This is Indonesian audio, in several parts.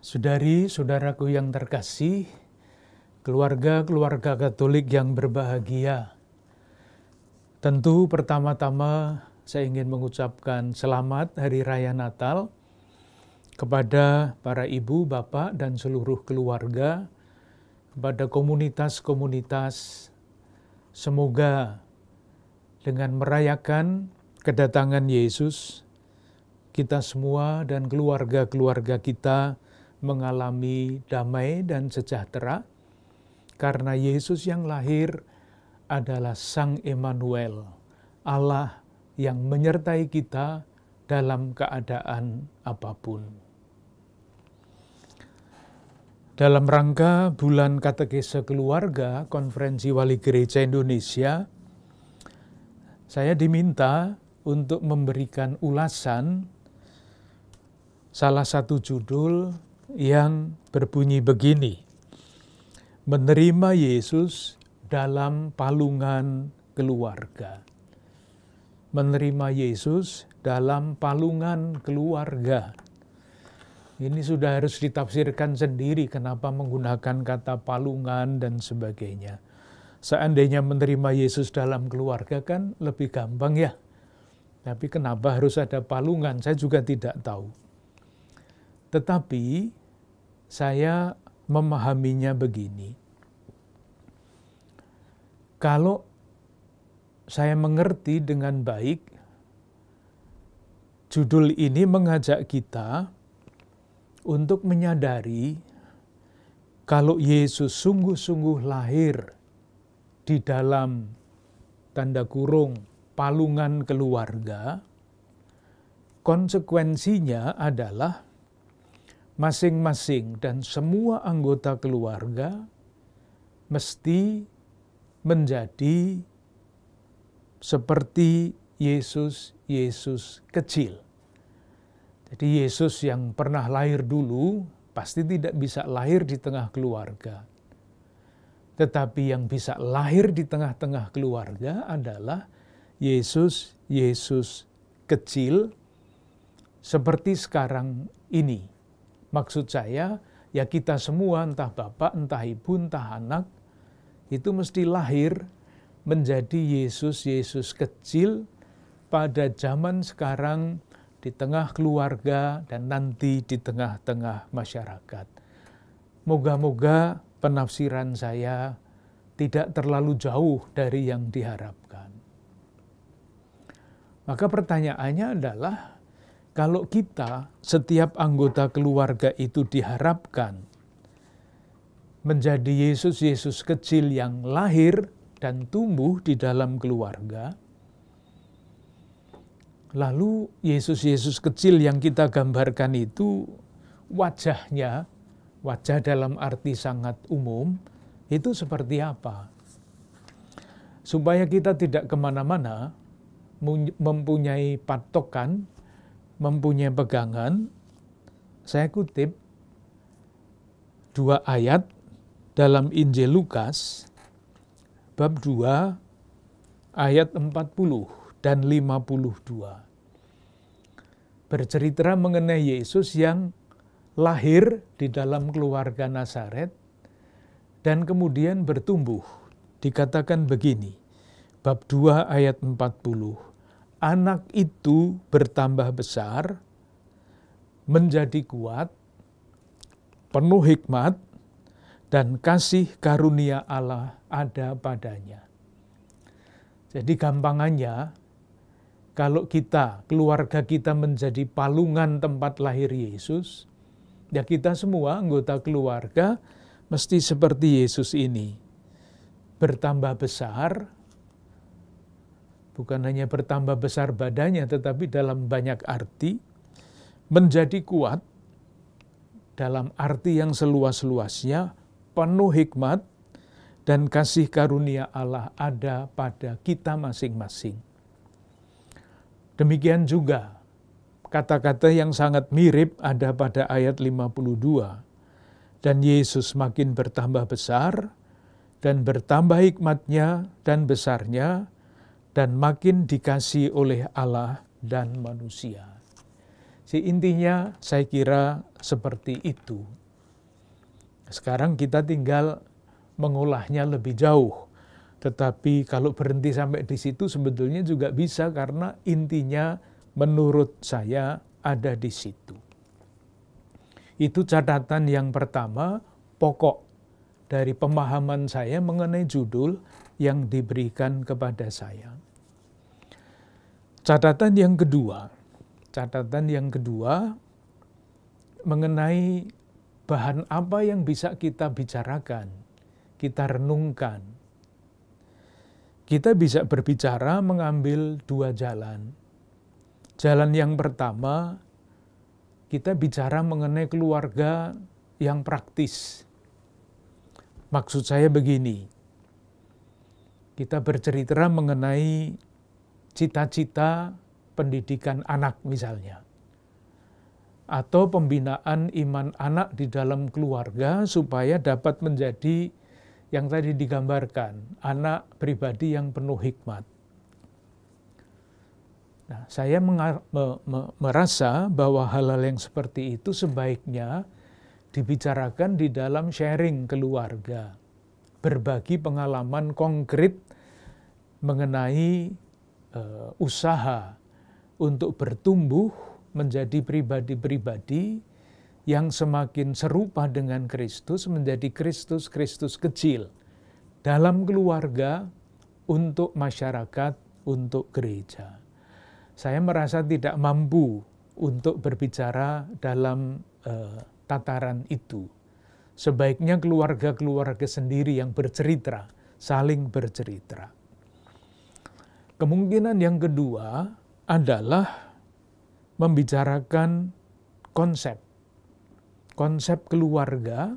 Saudari-saudaraku yang terkasih, keluarga-keluarga Katolik yang berbahagia. Tentu pertama-tama saya ingin mengucapkan selamat Hari Raya Natal kepada para ibu, bapak, dan seluruh keluarga, kepada komunitas-komunitas. Semoga dengan merayakan kedatangan Yesus, kita semua dan keluarga-keluarga kita mengalami damai dan sejahtera, karena Yesus yang lahir adalah Sang Immanuel, Allah yang menyertai kita dalam keadaan apapun. Dalam rangka Bulan Katekese Keluarga Konferensi Wali Gereja Indonesia, saya diminta untuk memberikan ulasan salah satu judul yang berbunyi begini, Menerima Yesus dalam palungan keluarga. Menerima Yesus dalam palungan keluarga. Ini sudah harus ditafsirkan sendiri kenapa menggunakan kata palungan dan sebagainya. Seandainya menerima Yesus dalam keluarga kan lebih gampang ya. Tapi kenapa harus ada palungan? Saya juga tidak tahu. Tetapi saya memahaminya begini. Kalau saya mengerti dengan baik, judul ini mengajak kita untuk menyadari kalau Yesus sungguh-sungguh lahir di dalam tanda kurung palungan keluarga, konsekuensinya adalah masing-masing dan semua anggota keluarga mesti menjadi seperti Yesus kecil. Jadi Yesus yang pernah lahir dulu pasti tidak bisa lahir di tengah keluarga. Tetapi yang bisa lahir di tengah-tengah keluarga adalah Yesus kecil seperti sekarang ini. Maksud saya, ya kita semua, entah bapak, entah ibu, entah anak, itu mesti lahir menjadi Yesus kecil pada zaman sekarang di tengah keluarga dan nanti di tengah-tengah masyarakat. Moga-moga penafsiran saya tidak terlalu jauh dari yang diharapkan. Maka pertanyaannya adalah, kalau kita, setiap anggota keluarga itu diharapkan menjadi Yesus kecil yang lahir dan tumbuh di dalam keluarga, lalu Yesus kecil yang kita gambarkan itu wajahnya, wajah dalam arti sangat umum, itu seperti apa? Supaya kita tidak kemana-mana, mempunyai patokan, mempunyai pegangan, saya kutip 2 ayat dalam Injil Lukas, bab 2, ayat 40 dan 52. Bercerita mengenai Yesus yang lahir di dalam keluarga Nazaret dan kemudian bertumbuh. Dikatakan begini, bab 2 ayat 40. Anak itu bertambah besar, menjadi kuat, penuh hikmat, dan kasih karunia Allah ada padanya. Jadi gampangannya, kalau kita, keluarga kita menjadi palungan tempat lahir Yesus, ya kita semua anggota keluarga mesti seperti Yesus ini. Bertambah besar, bukan hanya bertambah besar badannya, tetapi dalam banyak arti, menjadi kuat, dalam arti yang seluas-luasnya, penuh hikmat, dan kasih karunia Allah ada pada kita masing-masing. Demikian juga, kata-kata yang sangat mirip ada pada ayat 52. Dan Yesus makin bertambah besar, dan bertambah hikmatnya dan besarnya, dan makin dikasihi oleh Allah dan manusia. Intinya saya kira seperti itu. Sekarang kita tinggal mengolahnya lebih jauh. Tetapi kalau berhenti sampai di situ sebetulnya juga bisa, karena intinya menurut saya ada di situ. Itu catatan yang pertama, pokok dari pemahaman saya mengenai judul yang diberikan kepada saya. Catatan yang kedua mengenai bahan apa yang bisa kita bicarakan, kita renungkan. Kita bisa berbicara mengambil 2 jalan. Jalan yang pertama, kita bicara mengenai keluarga yang praktis. Maksud saya begini, kita bercerita mengenai cita-cita pendidikan anak misalnya. Atau pembinaan iman anak di dalam keluarga supaya dapat menjadi yang tadi digambarkan, anak pribadi yang penuh hikmat. Nah, saya merasa bahwa hal-hal yang seperti itu sebaiknya dibicarakan di dalam sharing keluarga, berbagi pengalaman konkret mengenai usaha untuk bertumbuh menjadi pribadi-pribadi yang semakin serupa dengan Kristus, menjadi Kristus-Kristus kecil dalam keluarga, untuk masyarakat, untuk gereja. Saya merasa tidak mampu untuk berbicara dalam tataran itu. Sebaiknya keluarga-keluarga sendiri yang bercerita, saling bercerita. Kemungkinan yang kedua adalah membicarakan konsep keluarga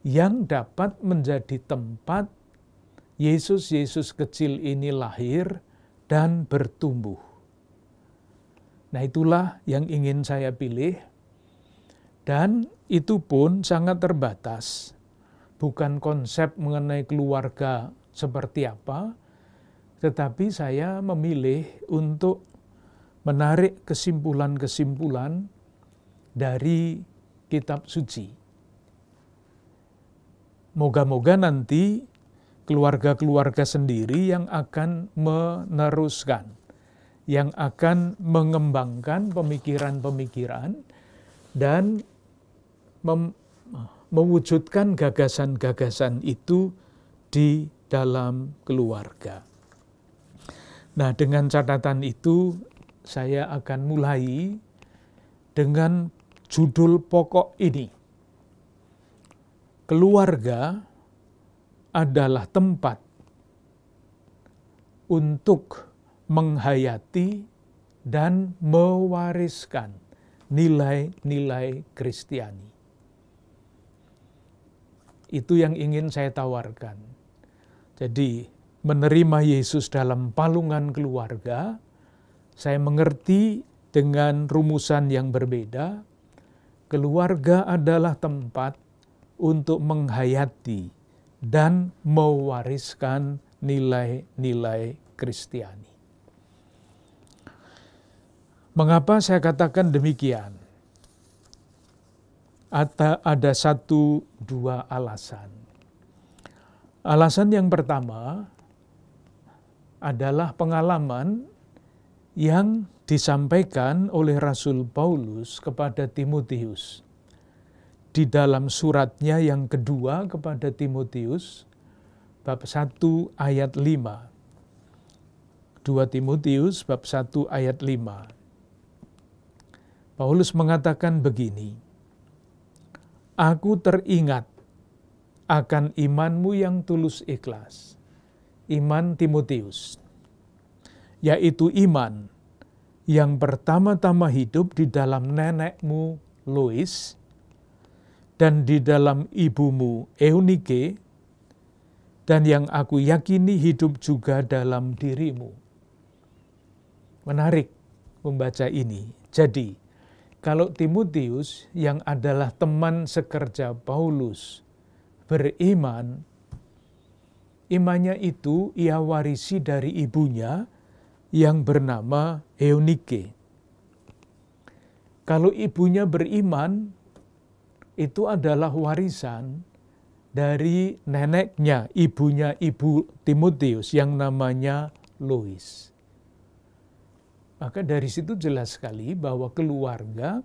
yang dapat menjadi tempat Yesus kecil ini lahir dan bertumbuh. Nah, itulah yang ingin saya pilih, dan itu pun sangat terbatas. Bukan konsep mengenai keluarga seperti apa, tetapi saya memilih untuk menarik kesimpulan-kesimpulan dari kitab suci. Moga-moga nanti keluarga-keluarga sendiri yang akan meneruskan, yang akan mengembangkan pemikiran-pemikiran dan mewujudkan gagasan-gagasan itu di dalam keluarga. Nah, dengan catatan itu saya akan mulai dengan judul pokok ini. Keluarga adalah tempat untuk menghayati dan mewariskan nilai-nilai Kristiani. Itu yang ingin saya tawarkan. Jadi, menerima Yesus dalam palungan keluarga, saya mengerti dengan rumusan yang berbeda. Keluarga adalah tempat untuk menghayati dan mewariskan nilai-nilai Kristiani. Mengapa saya katakan demikian? Ada 1-2 alasan. Alasan yang pertama adalah pengalaman yang disampaikan oleh Rasul Paulus kepada Timotius di dalam suratnya yang kedua kepada Timotius, bab 1 ayat 5. 2 Timotius bab 1 ayat 5. Paulus mengatakan begini, "Aku teringat akan imanmu yang tulus ikhlas." Iman Timotius, yaitu iman yang pertama-tama hidup di dalam nenekmu Lois dan di dalam ibumu Eunike, dan yang aku yakini hidup juga dalam dirimu. Menarik membaca ini. Jadi, kalau Timotius yang adalah teman sekerja Paulus beriman, imannya itu ia warisi dari ibunya yang bernama Eunike. Kalau ibunya beriman, itu adalah warisan dari neneknya, ibunya ibu Timotius yang namanya Lois. Maka dari situ jelas sekali bahwa keluarga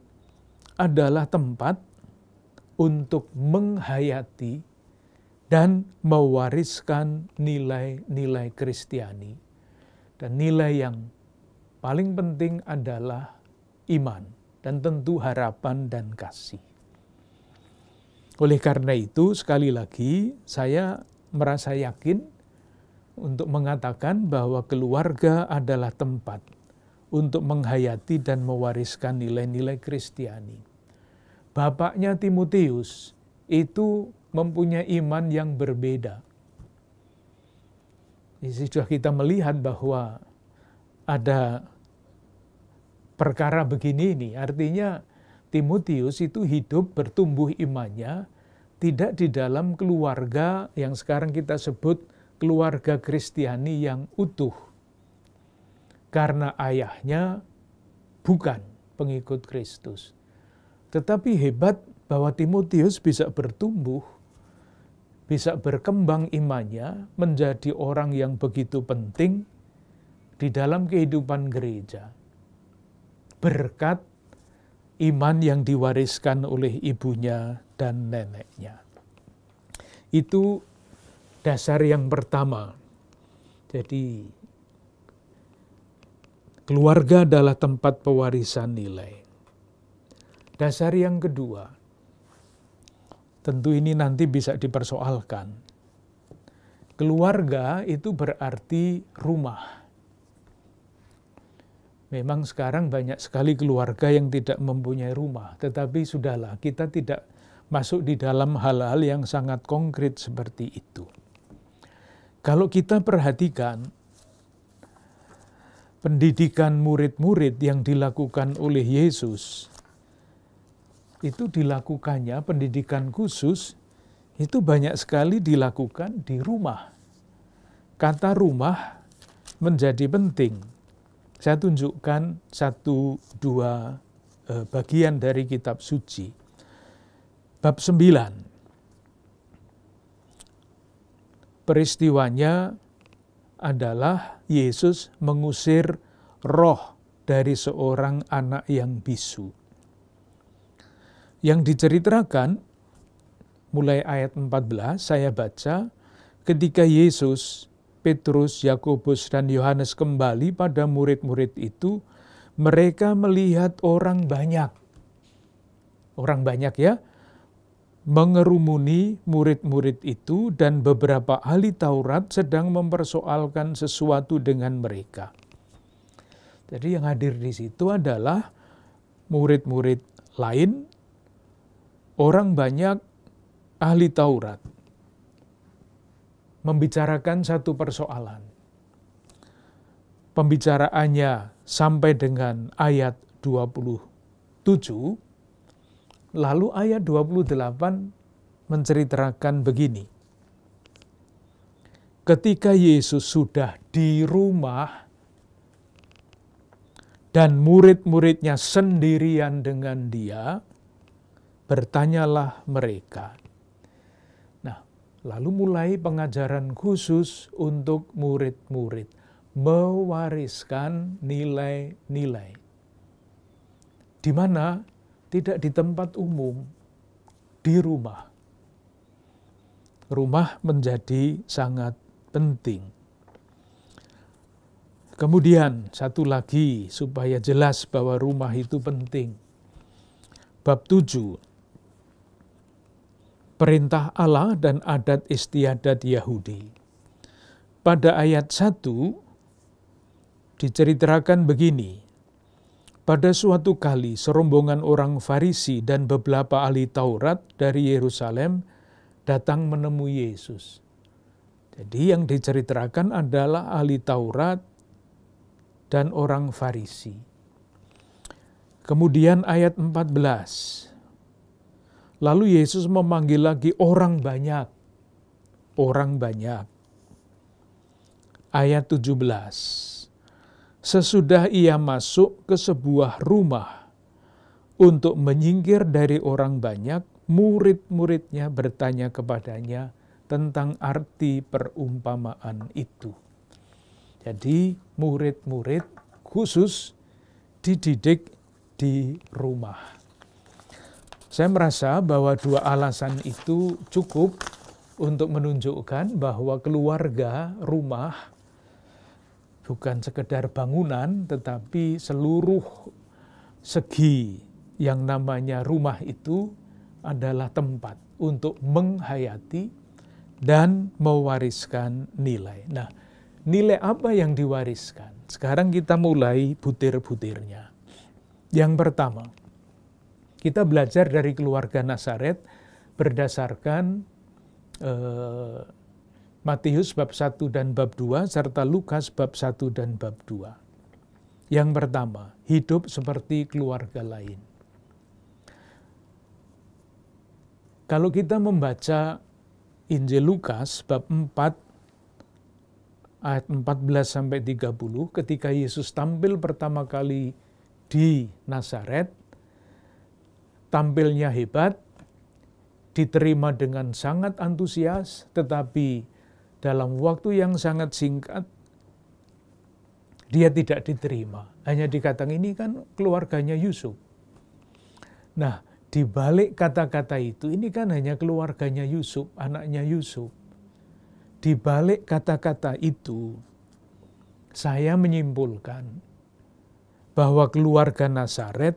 adalah tempat untuk menghayati dan mewariskan nilai-nilai Kristiani. Dan nilai yang paling penting adalah iman dan tentu harapan dan kasih. Oleh karena itu, sekali lagi saya merasa yakin untuk mengatakan bahwa keluarga adalah tempat untuk menghayati dan mewariskan nilai-nilai Kristiani. Bapaknya Timotius itu mempunyai iman yang berbeda. Sudah kita melihat bahwa ada perkara begini ini. Artinya Timotius itu hidup bertumbuh imannya tidak di dalam keluarga yang sekarang kita sebut keluarga Kristiani yang utuh. Karena ayahnya bukan pengikut Kristus. Tetapi hebat bahwa Timotius bisa bertumbuh, bisa berkembang imannya menjadi orang yang begitu penting di dalam kehidupan gereja. Berkat iman yang diwariskan oleh ibunya dan neneknya. Itu dasar yang pertama. Jadi keluarga adalah tempat pewarisan nilai. Dasar yang kedua, tentu ini nanti bisa dipersoalkan. Keluarga itu berarti rumah. Memang sekarang banyak sekali keluarga yang tidak mempunyai rumah, tetapi sudahlah, kita tidak masuk di dalam hal-hal yang sangat konkret seperti itu. Kalau kita perhatikan pendidikan murid-murid yang dilakukan oleh Yesus, itu dilakukannya pendidikan khusus, itu banyak sekali dilakukan di rumah. Kata rumah menjadi penting. Saya tunjukkan 1-2 bagian dari kitab suci. Bab 9. Peristiwanya adalah Yesus mengusir roh dari seorang anak yang bisu. Yang diceritakan mulai ayat 14 saya baca, ketika Yesus, Petrus, Yakobus, dan Yohanes kembali pada murid-murid itu, mereka melihat orang banyak ya, mengerumuni murid-murid itu, dan beberapa ahli Taurat sedang mempersoalkan sesuatu dengan mereka. Jadi yang hadir di situ adalah murid-murid lain, orang banyak, ahli Taurat, membicarakan satu persoalan. Pembicaraannya sampai dengan ayat 27, lalu ayat 28 menceritakan begini. Ketika Yesus sudah di rumah dan murid-muridnya sendirian dengan dia, bertanyalah mereka. Nah, lalu mulai pengajaran khusus untuk murid-murid, mewariskan nilai-nilai. Di mana? Tidak di tempat umum, di rumah. Rumah menjadi sangat penting. Kemudian satu lagi supaya jelas bahwa rumah itu penting. Bab 7. Perintah Allah dan adat istiadat Yahudi. Pada ayat 1 diceritakan begini. Pada suatu kali serombongan orang Farisi dan beberapa ahli Taurat dari Yerusalem datang menemui Yesus. Jadi yang diceritakan adalah ahli Taurat dan orang Farisi. Kemudian ayat 14. Lalu Yesus memanggil lagi orang banyak. Orang banyak. Ayat 17. Sesudah ia masuk ke sebuah rumah untuk menyingkir dari orang banyak, murid-muridnya bertanya kepadanya tentang arti perumpamaan itu. Jadi murid-murid khusus dididik di rumah. Saya merasa bahwa dua alasan itu cukup untuk menunjukkan bahwa keluarga, rumah, bukan sekedar bangunan, tetapi seluruh segi yang namanya rumah itu adalah tempat untuk menghayati dan mewariskan nilai. Nah, nilai apa yang diwariskan? Sekarang kita mulai butir-butirnya. Yang pertama, kita belajar dari keluarga Nazaret berdasarkan Matius bab 1 dan bab 2, serta Lukas bab 1 dan bab 2. Yang pertama, hidup seperti keluarga lain. Kalau kita membaca Injil Lukas bab 4 ayat 14-30, ketika Yesus tampil pertama kali di Nazaret, tampilnya hebat, diterima dengan sangat antusias, tetapi dalam waktu yang sangat singkat, dia tidak diterima. Hanya dikatakan ini kan keluarganya Yusuf. Nah, di balik kata-kata itu, ini kan hanya keluarganya Yusuf, anaknya Yusuf. Di balik kata-kata itu, saya menyimpulkan bahwa keluarga Nazaret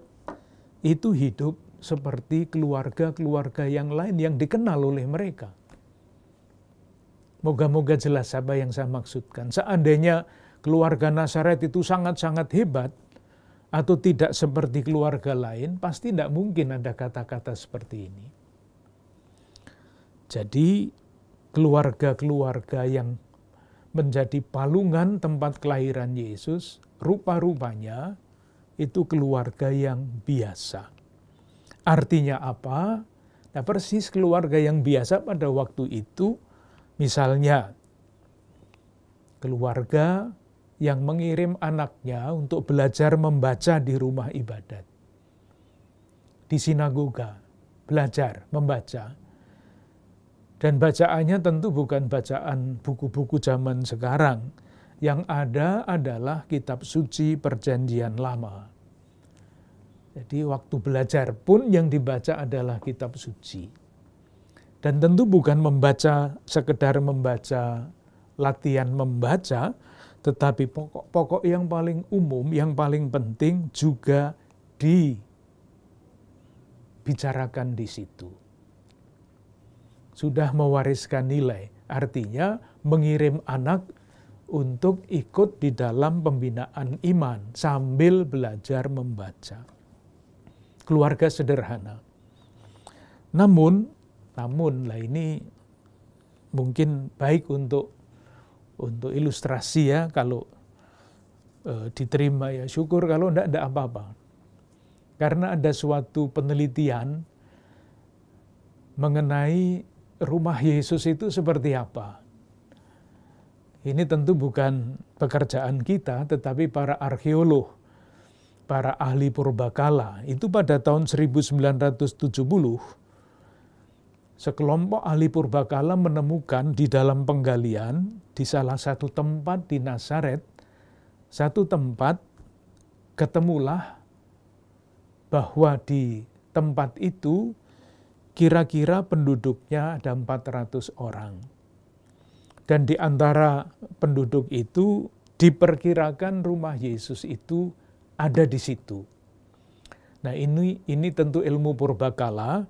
itu hidup seperti keluarga-keluarga yang lain yang dikenal oleh mereka. Moga-moga jelas apa yang saya maksudkan. Seandainya keluarga Nazaret itu sangat-sangat hebat, atau tidak seperti keluarga lain, pasti tidak mungkin ada kata-kata seperti ini. Jadi, keluarga-keluarga yang menjadi palungan tempat kelahiran Yesus, rupa-rupanya itu keluarga yang biasa. Artinya apa? Nah, persis keluarga yang biasa pada waktu itu, misalnya keluarga yang mengirim anaknya untuk belajar membaca di rumah ibadat, di sinagoga, belajar membaca. Dan bacaannya tentu bukan bacaan buku-buku zaman sekarang. Yang ada adalah kitab suci Perjanjian Lama. Jadi waktu belajar pun yang dibaca adalah kitab suci. Dan tentu bukan membaca, sekedar membaca, latihan membaca, tetapi pokok-pokok yang paling umum, yang paling penting juga dibicarakan di situ. Sudah mewariskan nilai, artinya mengirim anak untuk ikut di dalam pembinaan iman sambil belajar membaca. Keluarga sederhana. Namun lah ini mungkin baik untuk ilustrasi ya, kalau diterima ya syukur, kalau enggak apa-apa. Karena ada suatu penelitian mengenai rumah Yesus itu seperti apa. Ini tentu bukan pekerjaan kita, tetapi para arkeolog, para ahli purbakala, itu pada tahun 1970, sekelompok ahli purbakala menemukan di dalam penggalian di salah satu tempat di Nazaret, satu tempat ketemulah bahwa di tempat itu kira-kira penduduknya ada 400 orang. Dan di antara penduduk itu diperkirakan rumah Yesus itu ada di situ. Nah, ini tentu ilmu purbakala.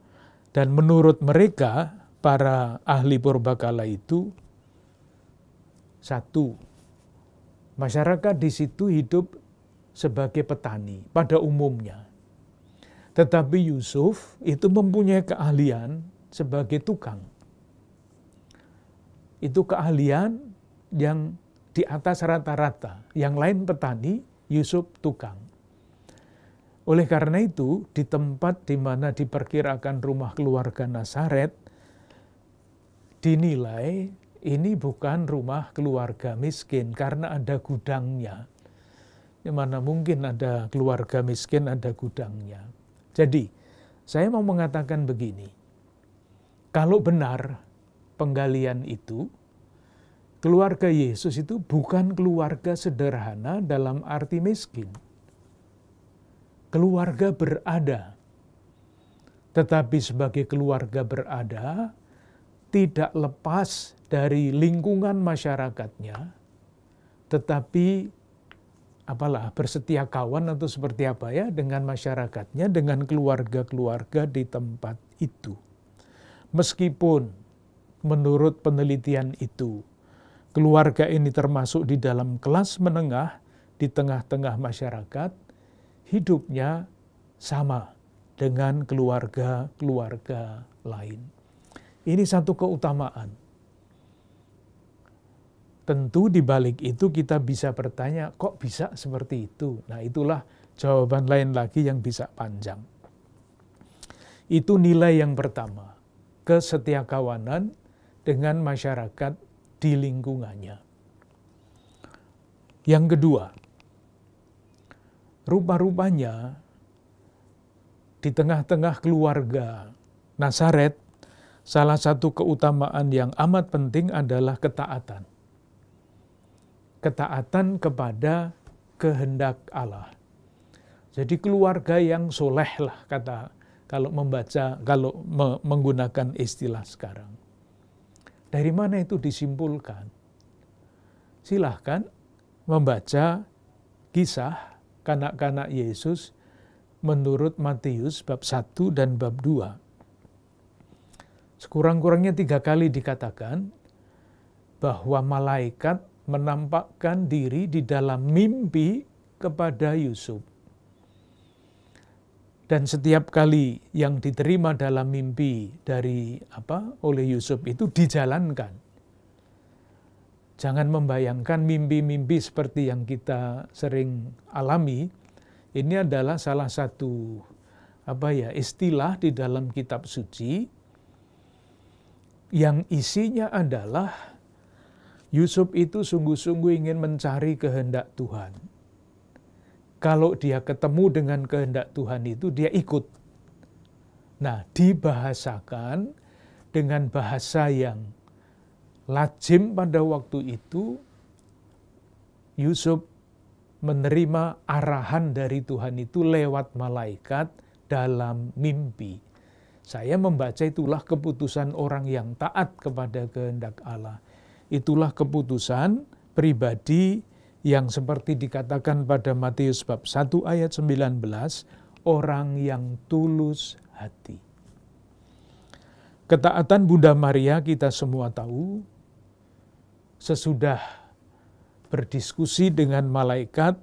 Dan menurut mereka, para ahli purbakala itu, satu, masyarakat di situ hidup sebagai petani pada umumnya. Tetapi Yusuf itu mempunyai keahlian sebagai tukang. Itu keahlian yang di atas rata-rata. Yang lain petani, Yusuf tukang. Oleh karena itu, di tempat di mana diperkirakan rumah keluarga Nazaret, dinilai ini bukan rumah keluarga miskin karena ada gudangnya. Di mana mungkin ada keluarga miskin, ada gudangnya. Jadi, saya mau mengatakan begini. Kalau benar penggalian itu, keluarga Yesus itu bukan keluarga sederhana dalam arti miskin. Keluarga berada, tetapi sebagai keluarga berada tidak lepas dari lingkungan masyarakatnya, tetapi bersetia kawan atau seperti apa ya dengan masyarakatnya, dengan keluarga-keluarga di tempat itu. Meskipun menurut penelitian itu, keluarga ini termasuk di dalam kelas menengah di tengah-tengah masyarakat, hidupnya sama dengan keluarga-keluarga lain. Ini satu keutamaan. Tentu di balik itu kita bisa bertanya, kok bisa seperti itu? Nah, itulah jawaban lain lagi yang bisa panjang. Itu nilai yang pertama, kesetiakawanan dengan masyarakat di lingkungannya. Yang kedua, rupa-rupanya di tengah-tengah keluarga Nazaret, salah satu keutamaan yang amat penting adalah ketaatan. Ketaatan kepada kehendak Allah. Jadi keluarga yang soleh lah kata kalau menggunakan istilah sekarang. Dari mana itu disimpulkan? Silahkan membaca kisah kanak-kanak Yesus menurut Matius bab 1 dan bab 2. Sekurang-kurangnya 3 kali dikatakan bahwa malaikat menampakkan diri di dalam mimpi kepada Yusuf. Dan setiap kali yang diterima dalam mimpi oleh Yusuf itu dijalankan. Jangan membayangkan mimpi-mimpi seperti yang kita sering alami. Ini adalah salah satu istilah di dalam kitab suci yang isinya adalah Yusuf itu sungguh-sungguh ingin mencari kehendak Tuhan. Kalau dia ketemu dengan kehendak Tuhan itu, dia ikut. Nah, dibahasakan dengan bahasa yang lazim pada waktu itu, Yusuf menerima arahan dari Tuhan itu lewat malaikat dalam mimpi. Saya membaca itulah keputusan orang yang taat kepada kehendak Allah. Itulah keputusan pribadi yang seperti dikatakan pada Matius bab 1 ayat 19, orang yang tulus hati. Ketaatan Bunda Maria kita semua tahu, sesudah berdiskusi dengan malaikat,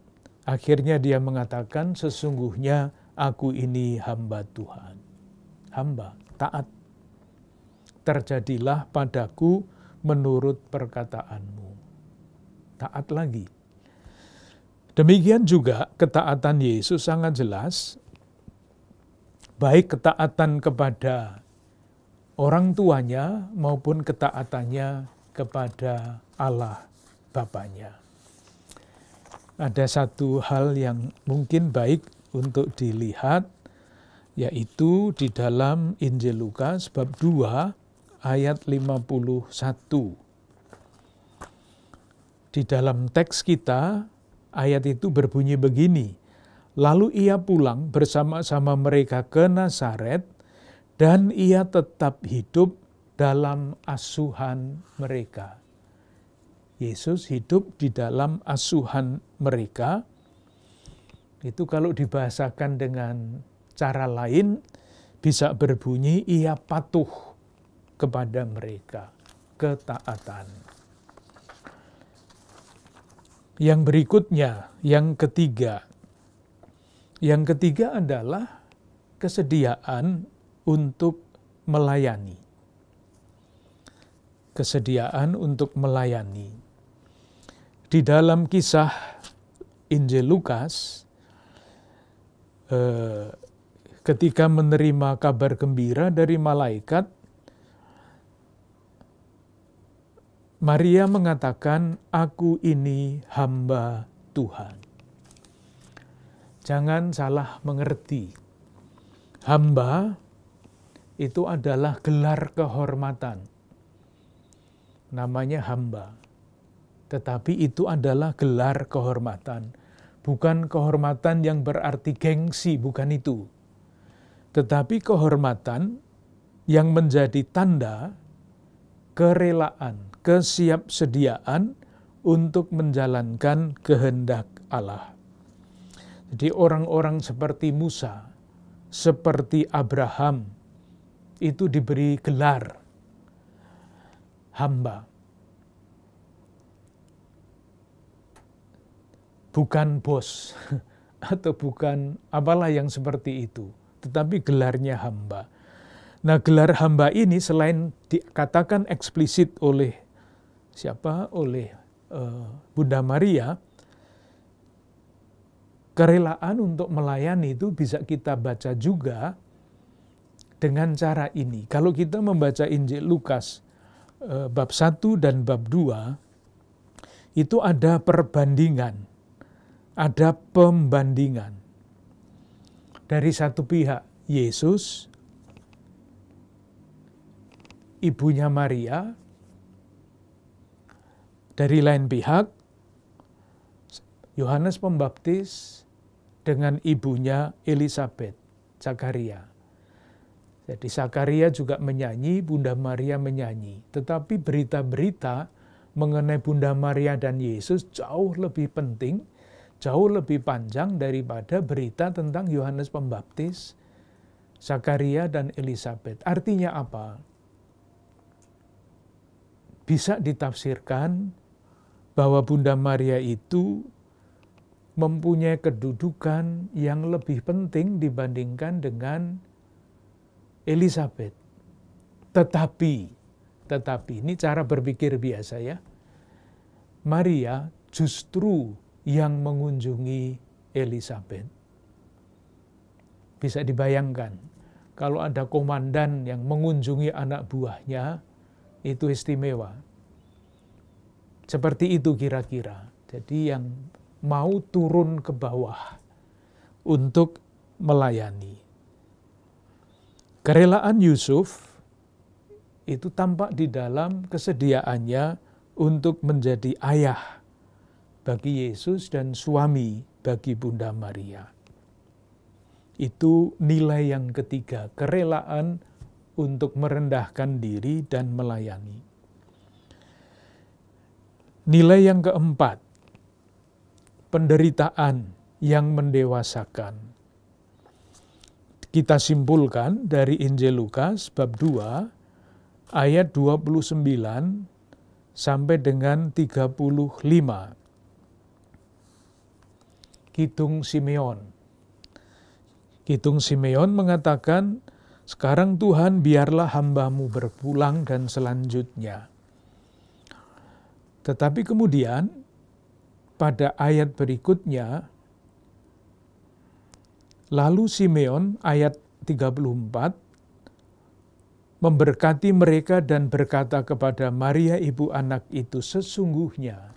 akhirnya dia mengatakan, sesungguhnya aku ini hamba Tuhan. Hamba, taat. Terjadilah padaku menurut perkataanmu. Taat lagi. Demikian juga ketaatan Yesus sangat jelas, baik ketaatan kepada orang tuanya maupun ketaatannya kepada Allah Bapanya. Ada satu hal yang mungkin baik untuk dilihat, yaitu di dalam Injil Lukas bab 2 ayat 51. Di dalam teks kita, ayat itu berbunyi begini, lalu ia pulang bersama-sama mereka ke Nazaret, dan ia tetap hidup dalam asuhan mereka. Yesus hidup di dalam asuhan mereka. Itu kalau dibahasakan dengan cara lain, bisa berbunyi, ia patuh kepada mereka, ketaatan. Yang berikutnya, yang ketiga. Yang ketiga adalah kesediaan untuk melayani. Kesediaan untuk melayani. Di dalam kisah Injil Lukas, ketika menerima kabar gembira dari malaikat, Maria mengatakan, aku ini hamba Tuhan. Jangan salah mengerti. Hamba itu adalah gelar kehormatan. Namanya hamba. Tetapi itu adalah gelar kehormatan. Bukan kehormatan yang berarti gengsi, bukan itu. Tetapi kehormatan yang menjadi tanda kerelaan, kesiapsediaan untuk menjalankan kehendak Allah. Jadi orang-orang seperti Musa, seperti Abraham, itu diberi gelar hamba. Bukan bos, atau bukan apalah yang seperti itu, tetapi gelarnya hamba. Nah, gelar hamba ini selain dikatakan eksplisit oleh siapa? Oleh Bunda Maria, kerelaan untuk melayani itu bisa kita baca juga dengan cara ini. Kalau kita membaca Injil Lukas bab 1 dan bab 2, itu ada perbandingan, ada pembandingan. Dari satu pihak Yesus, ibunya Maria, dari lain pihak Yohanes Pembaptis dengan ibunya Elisabet, Zakaria. Jadi Zakaria juga menyanyi, Bunda Maria menyanyi. Tetapi berita-berita mengenai Bunda Maria dan Yesus jauh lebih penting, jauh lebih panjang daripada berita tentang Yohanes Pembaptis, Zakaria dan Elisabet. Artinya apa? Bisa ditafsirkan bahwa Bunda Maria itu mempunyai kedudukan yang lebih penting dibandingkan dengan Elisabet. Tetapi ini cara berpikir biasa ya. Maria justru yang mengunjungi Elisabet. Bisa dibayangkan, kalau ada komandan yang mengunjungi anak buahnya, itu istimewa. Seperti itu kira-kira. Jadi yang mau turun ke bawah untuk melayani. Kerelaan Yusuf itu tampak di dalam kesediaannya untuk menjadi ayah bagi Yesus dan suami bagi Bunda Maria. Itu nilai yang ketiga, kerelaan untuk merendahkan diri dan melayani. Nilai yang keempat, penderitaan yang mendewasakan. Kita simpulkan dari Injil Lukas bab 2 ayat 29 sampai dengan 35. Kidung Simeon. Kidung Simeon mengatakan, sekarang Tuhan biarlah hamba-Mu berpulang dan selanjutnya. Tetapi kemudian pada ayat berikutnya, lalu Simeon ayat 34 memberkati mereka dan berkata kepada Maria ibu anak itu, sesungguhnya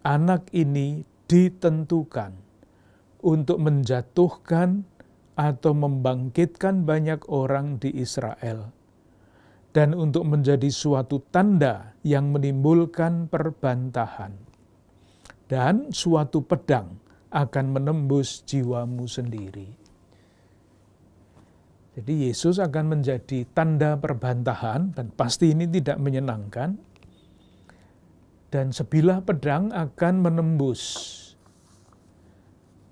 anak ini ditentukan untuk menjatuhkan atau membangkitkan banyak orang di Israel, dan untuk menjadi suatu tanda yang menimbulkan perbantahan, dan suatu pedang akan menembus jiwamu sendiri. Jadi Yesus akan menjadi tanda perbantahan, dan pasti ini tidak menyenangkan, dan sebilah pedang akan menembus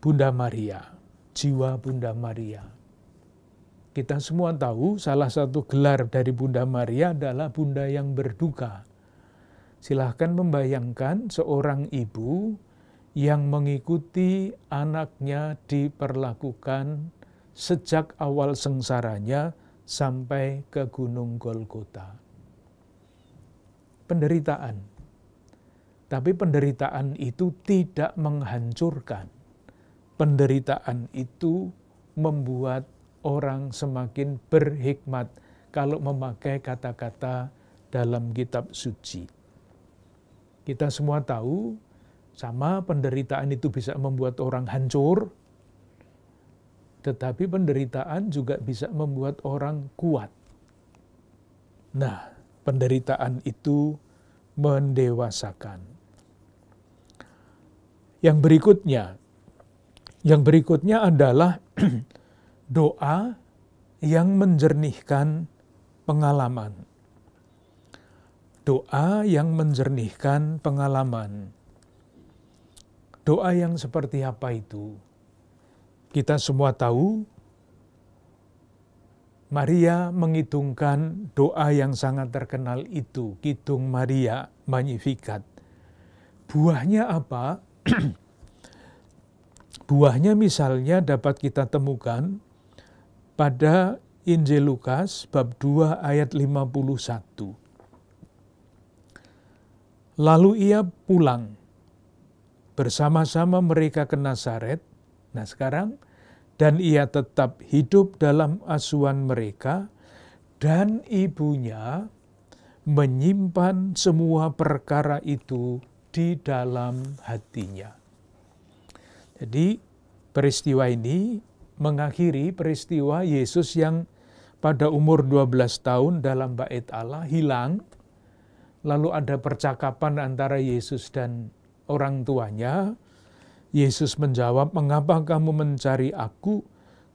Bunda Maria, jiwa Bunda Maria. Kita semua tahu salah satu gelar dari Bunda Maria adalah Bunda yang berduka. Silahkan membayangkan seorang ibu yang mengikuti anaknya diperlakukan sejak awal sengsaranya sampai ke Gunung Golgota. Penderitaan. Tapi penderitaan itu tidak menghancurkan. Penderitaan itu membuat orang semakin berhikmat kalau memakai kata-kata dalam kitab suci. Kita semua tahu, sama penderitaan itu bisa membuat orang hancur, tetapi penderitaan juga bisa membuat orang kuat. Nah, penderitaan itu mendewasakan. Yang berikutnya adalah doa yang menjernihkan pengalaman. Doa yang menjernihkan pengalaman. Doa yang seperti apa itu? Kita semua tahu, Maria mengidungkan doa yang sangat terkenal itu, Kidung Maria Magnificat. Buahnya apa? Buahnya misalnya dapat kita temukan pada Injil Lukas bab 2 ayat 51. Lalu ia pulang bersama-sama mereka ke Nazaret. Nah sekarang, dan ia tetap hidup dalam asuhan mereka, dan ibunya menyimpan semua perkara itu di dalam hatinya. Jadi peristiwa ini mengakhiri peristiwa Yesus yang pada umur 12 tahun dalam bait Allah hilang. Lalu ada percakapan antara Yesus dan orang tuanya. Yesus menjawab, "Mengapa kamu mencari aku?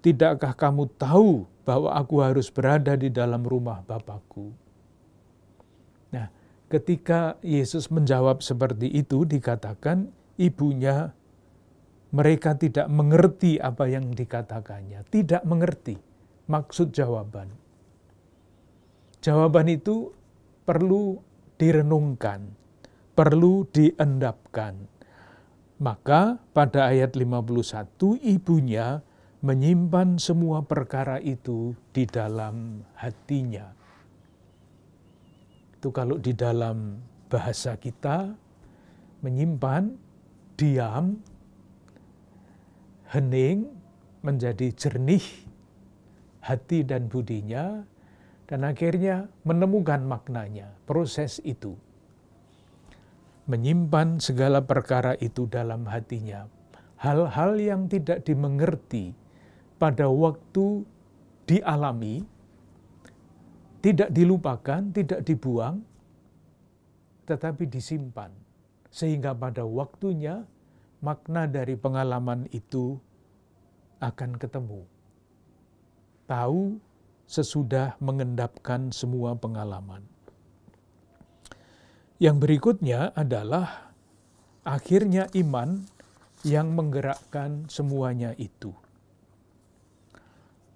Tidakkah kamu tahu bahwa aku harus berada di dalam rumah Bapakku?" Nah, ketika Yesus menjawab seperti itu, dikatakan ibunya, mereka tidak mengerti apa yang dikatakannya. Tidak mengerti maksud jawaban. Jawaban itu perlu direnungkan, perlu diendapkan. Maka pada ayat 51, ibunya menyimpan semua perkara itu di dalam hatinya. Itu kalau di dalam bahasa kita, menyimpan, diam, hening, menjadi jernih hati dan budinya, dan akhirnya menemukan maknanya, proses itu. Menyimpan segala perkara itu dalam hatinya. Hal-hal yang tidak dimengerti pada waktu dialami, tidak dilupakan, tidak dibuang, tetapi disimpan. Sehingga pada waktunya, makna dari pengalaman itu akan ketemu. Tahu sesudah mengendapkan semua pengalaman. Yang berikutnya adalah akhirnya iman yang menggerakkan semuanya itu.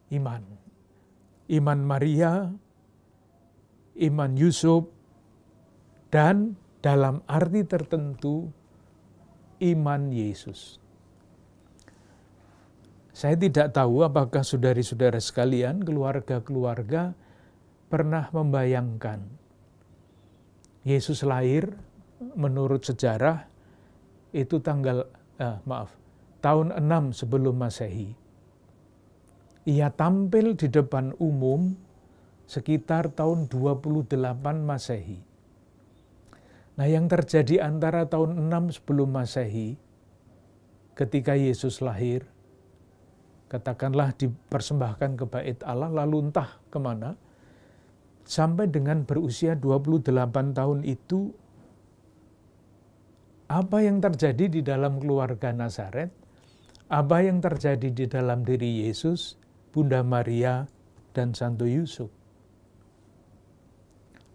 Iman. Iman Maria, iman Yusuf, dan dalam arti tertentu iman Yesus. Saya tidak tahu apakah saudari-saudara sekalian, keluarga-keluarga pernah membayangkan Yesus lahir menurut sejarah itu tahun 6 sebelum Masehi. Ia tampil di depan umum sekitar tahun 28 Masehi. Nah, yang terjadi antara tahun 6 sebelum Masehi ketika Yesus lahir, katakanlah dipersembahkan ke bait Allah, lalu entah kemana, sampai dengan berusia 28 tahun itu, apa yang terjadi di dalam keluarga Nazaret, apa yang terjadi di dalam diri Yesus, Bunda Maria, dan Santo Yusuf.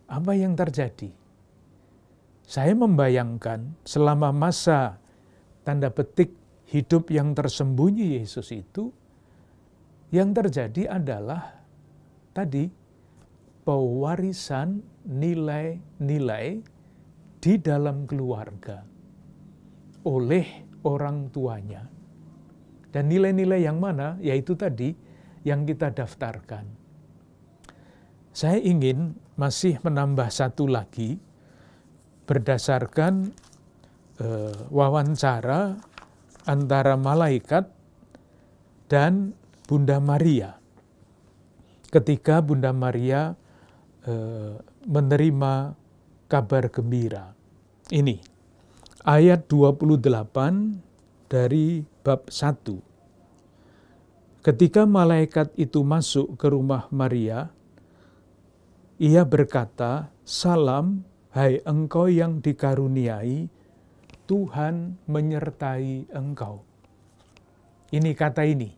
Apa yang terjadi? Saya membayangkan selama masa tanda petik hidup yang tersembunyi Yesus itu, yang terjadi adalah tadi pewarisan nilai-nilai di dalam keluarga oleh orang tuanya. Dan nilai-nilai yang mana? Yaitu tadi yang kita daftarkan. Saya ingin masih menambah satu lagi berdasarkan wawancara antara malaikat dan Bunda Maria. Ketika Bunda Maria menerima kabar gembira. Ini ayat 28 dari bab 1. Ketika malaikat itu masuk ke rumah Maria, ia berkata, "Salam, hai engkau yang dikaruniai, Tuhan menyertai engkau." Ini kata ini.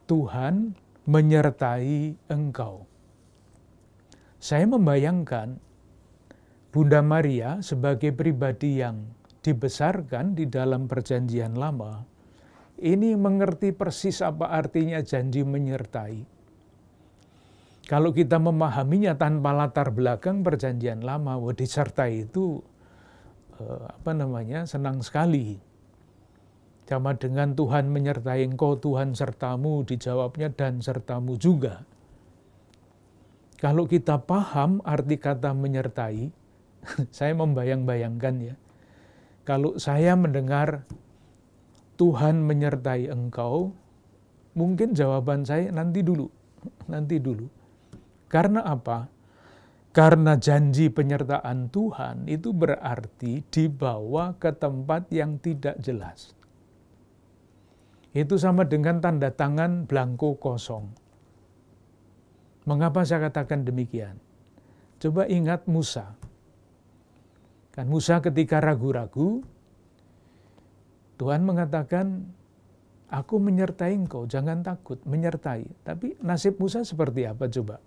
Tuhan menyertai engkau. Saya membayangkan Bunda Maria sebagai pribadi yang dibesarkan di dalam Perjanjian Lama, ini mengerti persis apa artinya janji menyertai. Kalau kita memahaminya tanpa latar belakang Perjanjian Lama, disertai itu senang sekali. Sama dengan Tuhan menyertai engkau, Tuhan sertamu, dijawabnya dan sertamu juga. Kalau kita paham arti kata menyertai, Saya membayang-bayangkan ya, kalau saya mendengar Tuhan menyertai engkau, mungkin jawaban saya nanti dulu. Karena apa? Karena janji penyertaan Tuhan itu berarti dibawa ke tempat yang tidak jelas. Itu sama dengan tanda tangan blanko kosong. Mengapa saya katakan demikian? Coba ingat Musa. Kan Musa ketika ragu-ragu, Tuhan mengatakan, aku menyertai engkau, jangan takut, menyertai. Tapi nasib Musa seperti apa coba?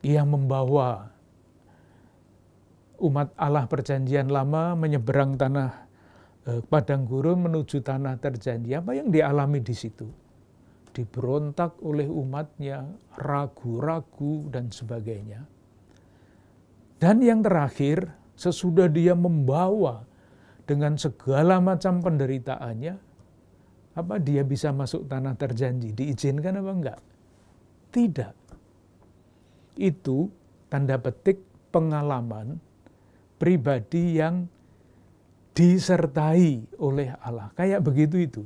Ia membawa umat Allah perjanjian lama menyeberang tanah padang gurun menuju tanah terjanji. Apa yang dialami di situ? Diberontak oleh umatnya, ragu-ragu dan sebagainya. Dan yang terakhir, sesudah dia membawa dengan segala macam penderitaannya, apa dia bisa masuk tanah terjanji? Diizinkan apa enggak? Tidak. Itu tanda petik pengalaman pribadi yang disertai oleh Allah. Kayak begitu itu.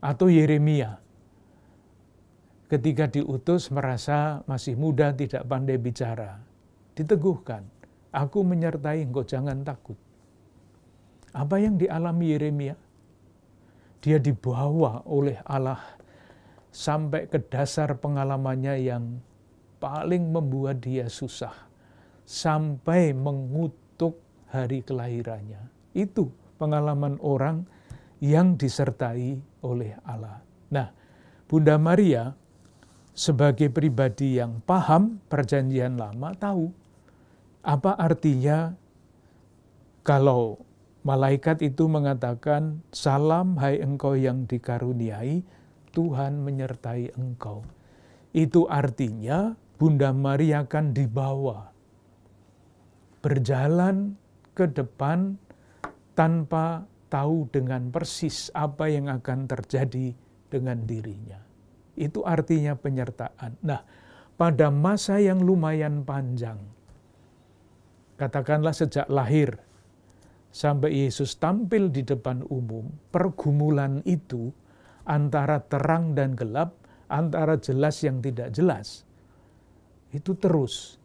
Atau Yeremia. Ketika diutus merasa masih muda, tidak pandai bicara. Diteguhkan. Aku menyertai engkau, jangan takut. Apa yang dialami Yeremia? Dia dibawa oleh Allah sampai ke dasar pengalamannya yang paling membuat dia susah. Sampai mengutuk hari kelahirannya. Itu pengalaman orang yang disertai oleh Allah. Nah, Bunda Maria sebagai pribadi yang paham perjanjian lama tahu apa artinya kalau malaikat itu mengatakan, salam hai engkau yang dikaruniai, Tuhan menyertai engkau. Itu artinya Bunda Maria akan dibawa berjalan ke depan tanpa tahu dengan persis apa yang akan terjadi dengan dirinya. Itu artinya penyertaan. Nah, pada masa yang lumayan panjang, katakanlah sejak lahir sampai Yesus tampil di depan umum, pergumulan itu antara terang dan gelap, antara jelas yang tidak jelas, itu terus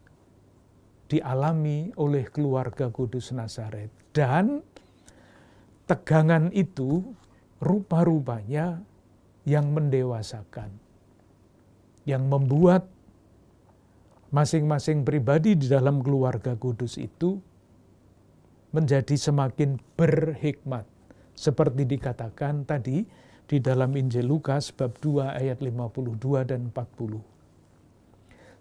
dialami oleh keluarga Kudus Nazaret. Dan tegangan itu rupa-rupanya yang mendewasakan, yang membuat masing-masing pribadi di dalam keluarga kudus itu menjadi semakin berhikmat. Seperti dikatakan tadi di dalam Injil Lukas bab 2 ayat 52 dan 40.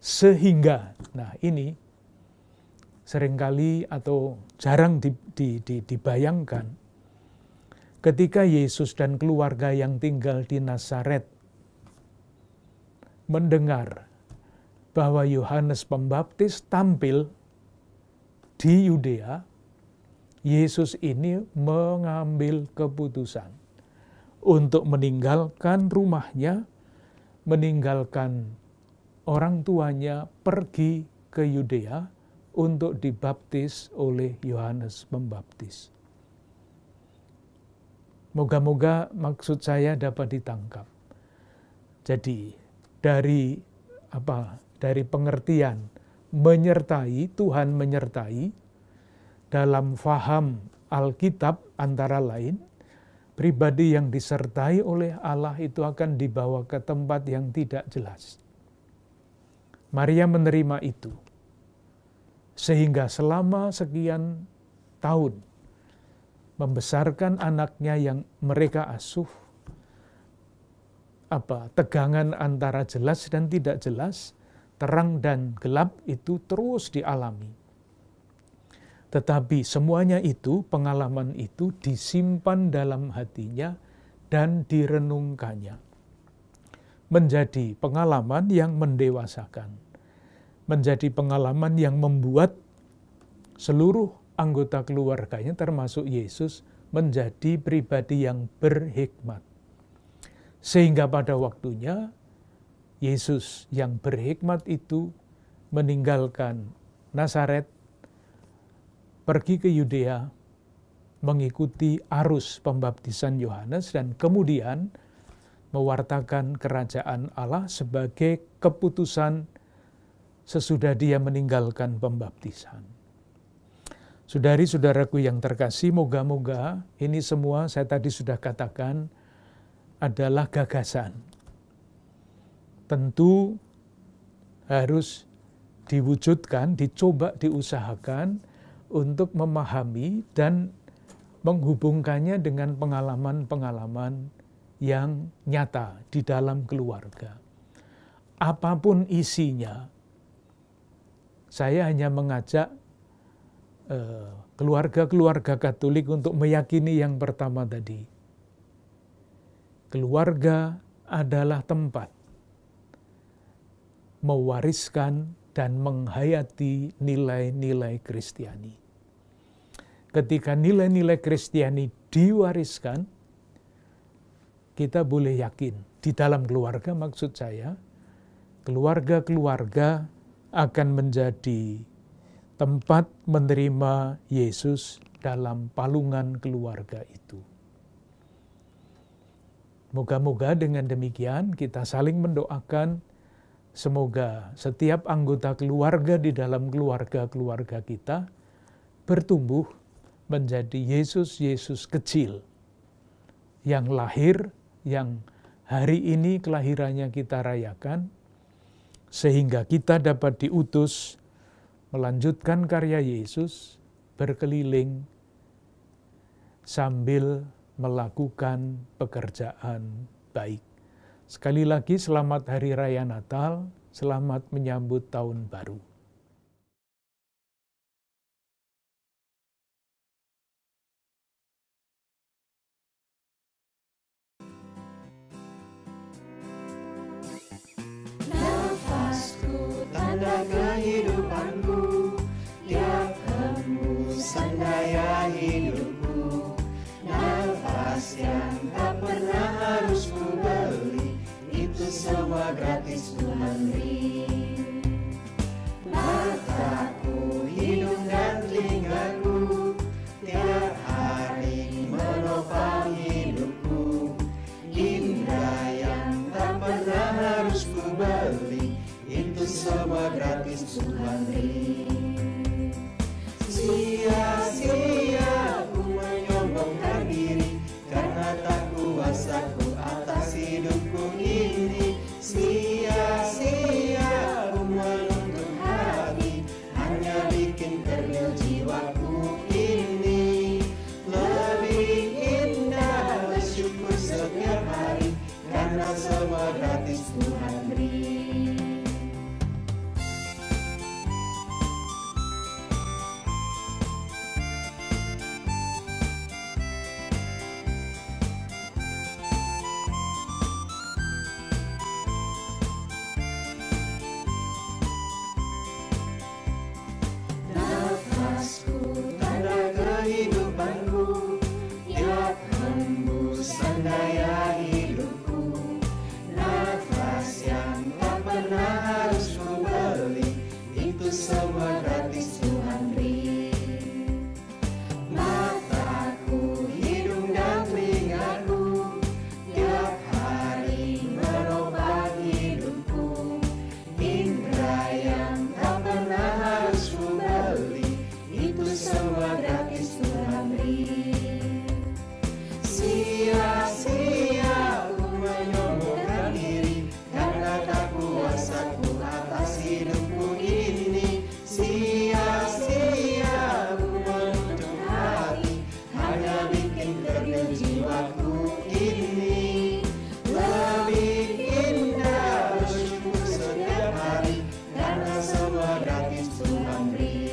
Sehingga, nah ini seringkali atau jarang dibayangkan, ketika Yesus dan keluarga yang tinggal di Nazaret mendengar bahwa Yohanes Pembaptis tampil di Yudea, Yesus ini mengambil keputusan untuk meninggalkan rumahnya, meninggalkan orang tuanya, pergi ke Yudea untuk dibaptis oleh Yohanes Pembaptis. Moga-moga maksud saya dapat ditangkap. Jadi dari pengertian menyertai, Tuhan menyertai dalam faham Alkitab antara lain, pribadi yang disertai oleh Allah itu akan dibawa ke tempat yang tidak jelas. Maria menerima itu. Sehingga selama sekian tahun membesarkan anaknya yang mereka asuh, tegangan antara jelas dan tidak jelas, terang dan gelap itu terus dialami. Tetapi semuanya itu, pengalaman itu disimpan dalam hatinya dan direnungkannya. Menjadi pengalaman yang mendewasakan. Menjadi pengalaman yang membuat seluruh anggota keluarganya termasuk Yesus menjadi pribadi yang berhikmat. Sehingga pada waktunya Yesus yang berhikmat itu meninggalkan Nazaret, pergi ke Yudea, mengikuti arus pembaptisan Yohanes, dan kemudian mewartakan kerajaan Allah sebagai keputusan sesudah dia meninggalkan pembaptisan. Saudari-saudaraku yang terkasih, moga-moga ini semua saya tadi sudah katakan adalah gagasan. Tentu harus diwujudkan, dicoba, diusahakan untuk memahami dan menghubungkannya dengan pengalaman-pengalaman yang nyata di dalam keluarga. Apapun isinya, saya hanya mengajak keluarga-keluarga Katolik untuk meyakini yang pertama tadi. Keluarga adalah tempat mewariskan dan menghayati nilai-nilai Kristiani. Ketika nilai-nilai Kristiani diwariskan, kita boleh yakin di dalam keluarga, maksud saya, keluarga-keluarga akan menjadi tempat menerima Yesus dalam palungan keluarga itu. Moga-moga dengan demikian kita saling mendoakan, semoga setiap anggota keluarga di dalam keluarga-keluarga kita bertumbuh menjadi Yesus-Yesus kecil yang lahir, yang hari ini kelahirannya kita rayakan, sehingga kita dapat diutus melanjutkan karya Yesus, berkeliling sambil melakukan pekerjaan baik. Sekali lagi selamat Hari Raya Natal, selamat menyambut Tahun Baru. Nafasku, tanda kehidupanku, tiap hembusan daya hidupku. Nafas yang tak pernah harus ku beli, itu semua gratis Tuhan beri. Mataku, hidung dan telingaku, tiap hari menopang hidupku. Indah yang tak pernah harus ku beli, itu semua gratis Tuhan beri. Sia-sia ku menyombongkan diri, karena tak kuasa ku atas hidupku ini. Sia-sia ku menuntut hati, hanya bikin kerdil jiwaku ini. Lebih indah bersyukur setiap hari, karena semua gratis Tuhan beri. Nafasku, tanda kehidupanku, tiap hembusan daya hidupku. Nafas yang tak pernah harus ku beli, itu semua gratis Tuhan beri. Mataku, hidung dan telingaku, tiap hari menopang hidupku. Indra yang tak pernah harus ku beli, itu semua gratis Tuhan beri. Sia-sia ku menyombongkan diri, karena tak kuasa ku atas hidupku ini. Sia-sia ku menuntut hati, hanya bikin kerdil jiwaku ini. Lebih indah bersyukur setiap hari, karena semua gratis Tuhan beri.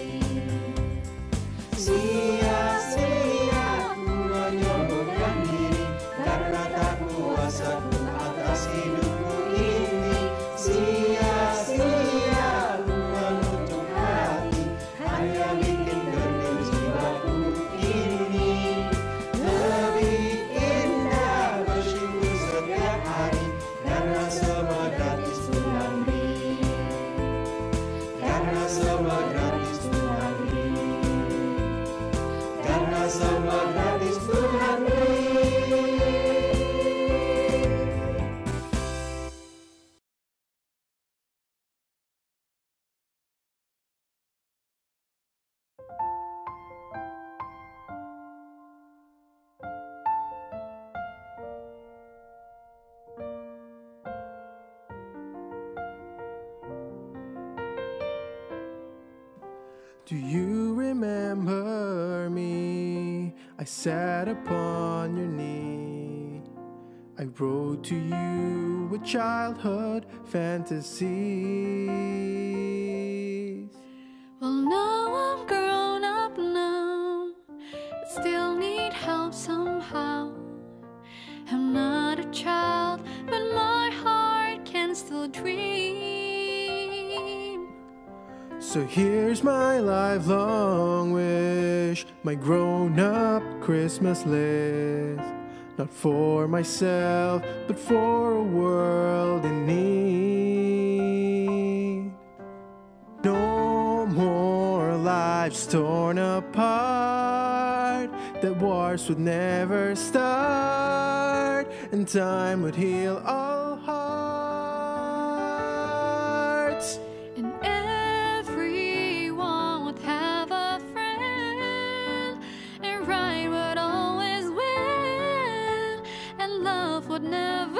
Sia-sia ku menyombongkan diri, karena tak kuasa ku atas hidupku ini. Sia-sia ku menuntut hati, hanya bikin kerdil jiwaku ini. Lebih indah bersyukur setiap hari, karena semua gratis Tuhan beri. Karena semua gratis Do you remember me? I sat upon your knee. I wrote to you with childhood fantasies. Well, now I'm grown up now, but still need help somehow. I'm not a child, but my heart can still dream. So here's my lifelong wish, my grown-up Christmas list. Not for myself, but for a world in need. No more lives torn apart, that wars would never start, and time would heal all hearts. And everyone would have a friend, and right would always win, and love would never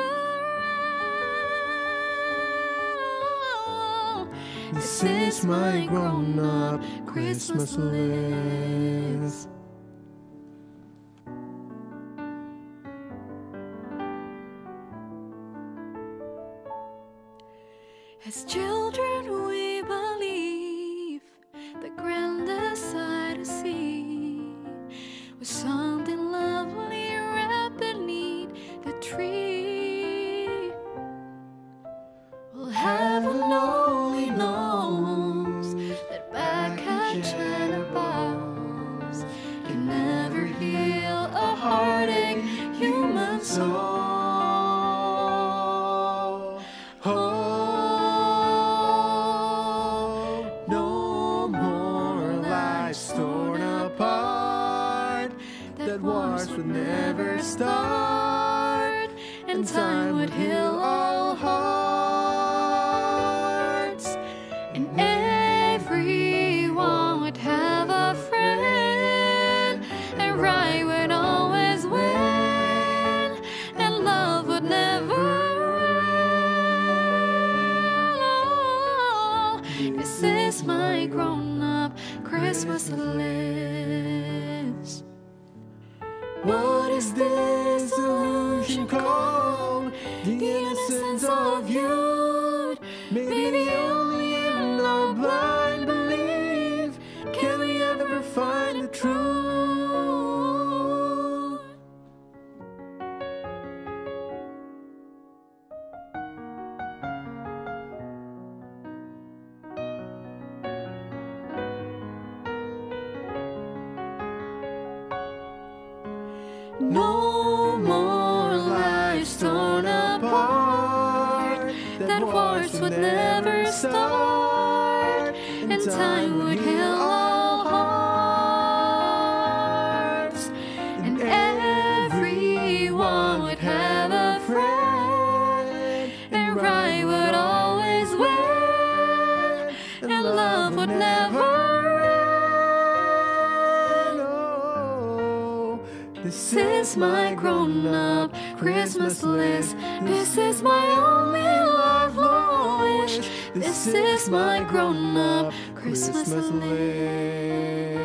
end. This is my grown-up Christmas list. As children we believe the grandest sight to see was something lovely wrapped beneath the tree. Well, heaven only knows that back at China Bowes can never heal a heartache human soul. Torn apart, that wars would never start, and time would heal all hearts, and everyone would have a friend, and right would always win, and love would never end. This is my grown-up Christmas list. What is this illusion called? The innocence of youth. Maybe only in our blind belief can we ever find the truth. No more lives torn apart, that wars would never start, and time would heal all hearts, and everyone would have a friend, and right would always win, and love would never. This is my grown-up Christmas list. This is my only lifelong wish. This is my grown-up Christmas list.